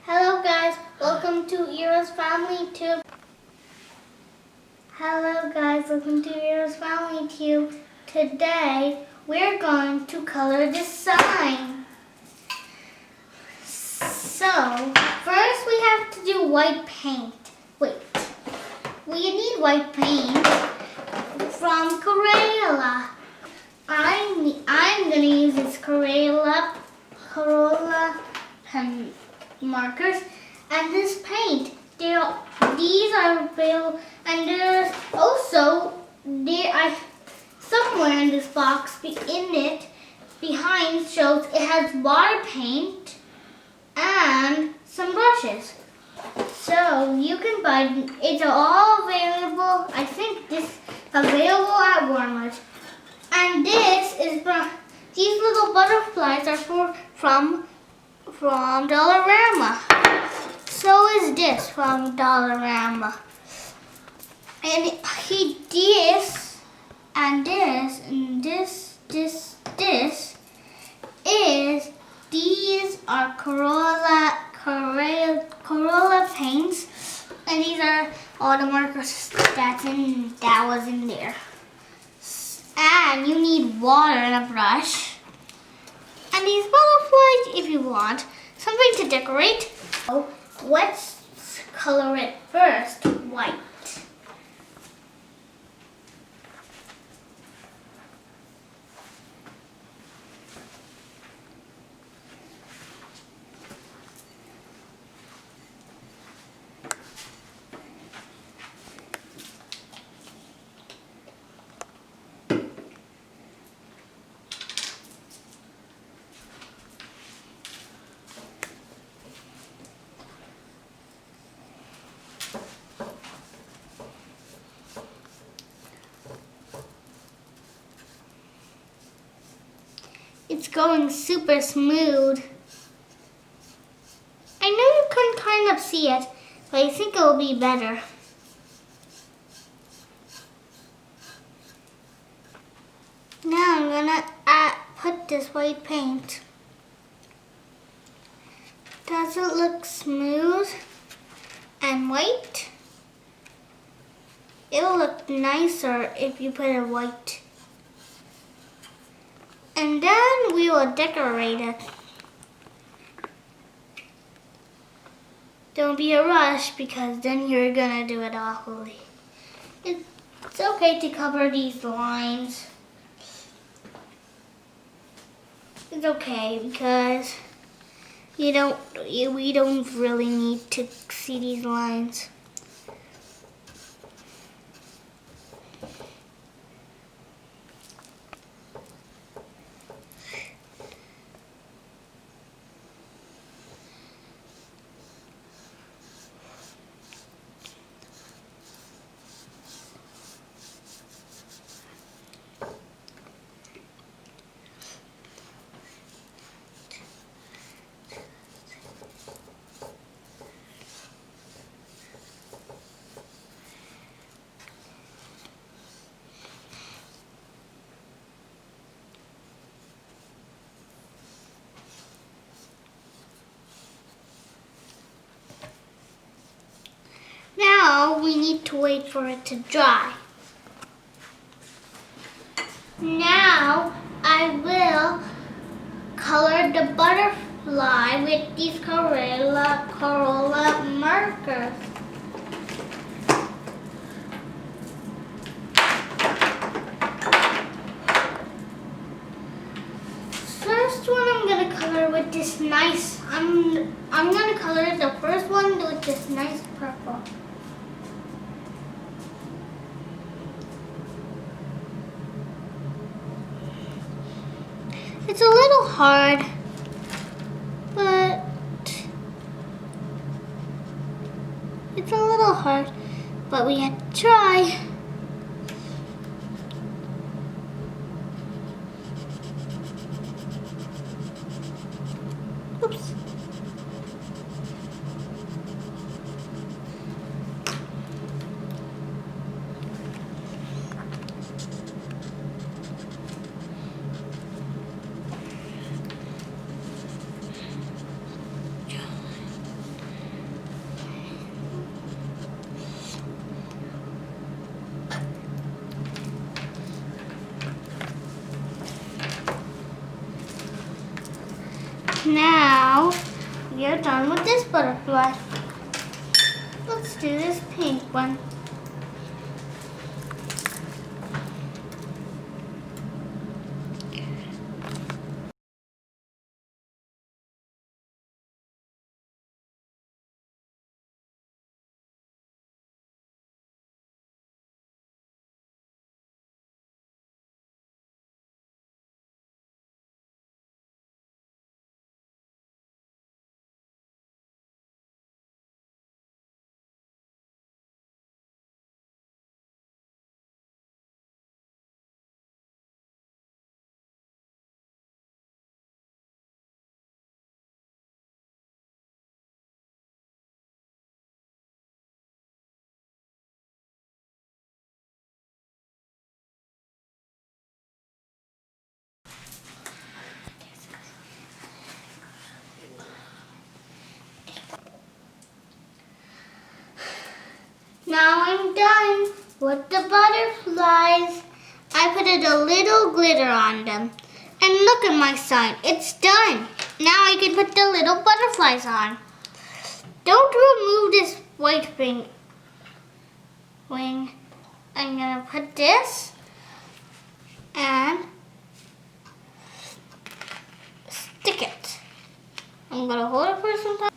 Hello guys, welcome to Irha's Family Tube. Hello guys, welcome to Irha's Family Tube. Today we're going to color this sign. So first we have to do white paint. Wait, we need white paint from Crayola. I'm gonna use this Crayola pen markers and this paint. These are available, and there's also somewhere in this box behind shows it has water paint and some brushes. So you can buy it's all available. I think this is available at Walmart. And these little butterflies are from Dollarama. So is this from Dollarama. And this these are Crayola paints, and these are all the markers that was in there. And you need water and a brush. And these butterflies if you want something to decorate. So let's color it first white. It's going super smooth. I know you can kind of see it, but I think it will be better. Now I'm gonna put this white paint. Does it look smooth and white? It'll look nicer if you put it white. And then we will decorate it. Don't be a rush because then you're gonna do it awfully. It's okay to cover these lines. It's okay because we don't really need to see these lines. Now we need to wait for it to dry. Now I will color the butterfly with these Crayola markers. First one I'm gonna color with this nice. I'm gonna color the first one with this nice purple. It's a little hard, but we have to try. Oops. we are done with this butterfly. Let's do this pink one. Now I'm done with the butterflies. I put a little glitter on them. And look at my sign. It's done. Now I can put the little butterflies on. Don't remove this white wing. I'm going to put this and stick it. I'm going to hold it for some time.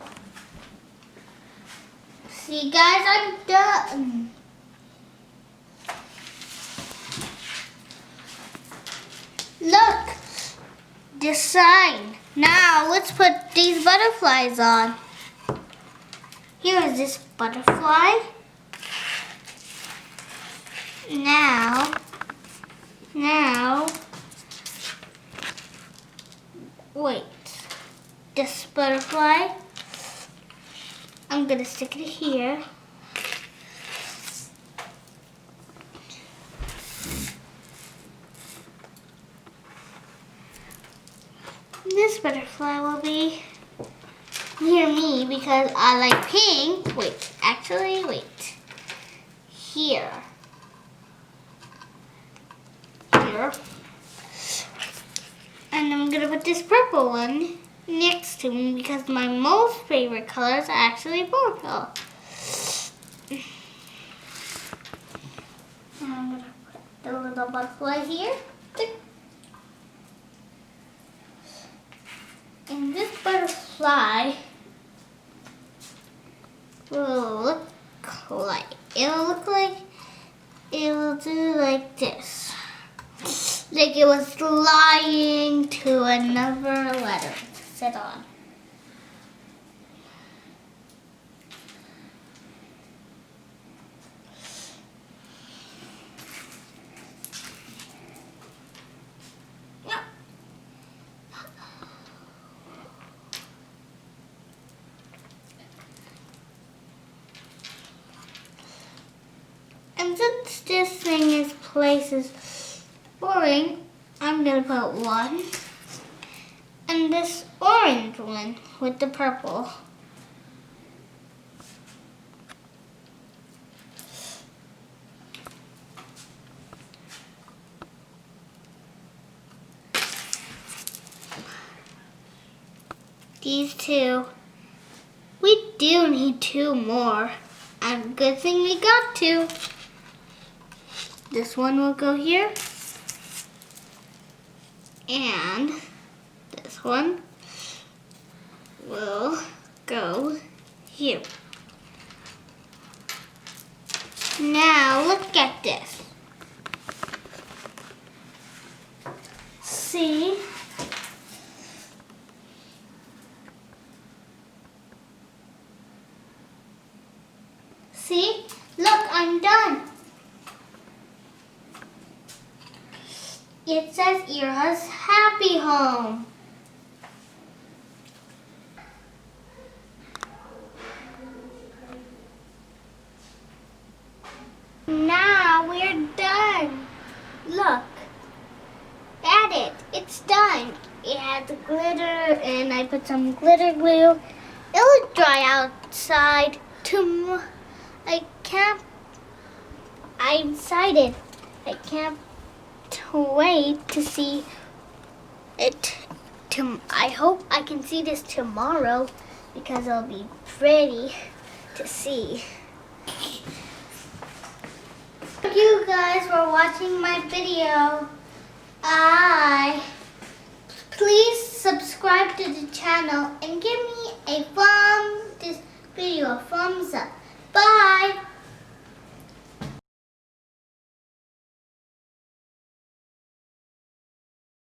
See guys, I'm done. Look, the sign. Now let's put these butterflies on. Here is this butterfly. Now, wait, this butterfly. I'm gonna stick it here. This butterfly will be near me because I like pink. Wait, actually, wait. Here. And I'm gonna put this purple one next to me because my most favorite colors are actually purple. And I'm gonna put the little butterfly here. And this butterfly will look like, it will do like this. Like it was flying to another letter to sit on. And since this thing is places boring, I'm gonna put one and this orange one with the purple. These two. We do need two more. And good thing we got two. This one will go here. And this one will go here. Now look at this. See? See? Look, I'm done. It says Irha's Happy Home. Now we're done. Look at it. It's done. It has glitter and I put some glitter glue. It'll dry outside tomorrow. I'm excited. I can't wait to see it. I hope I can see this tomorrow because it'll be pretty to see. Thank you guys for watching my video. Please subscribe to the channel and give me this video a thumbs up. Bye.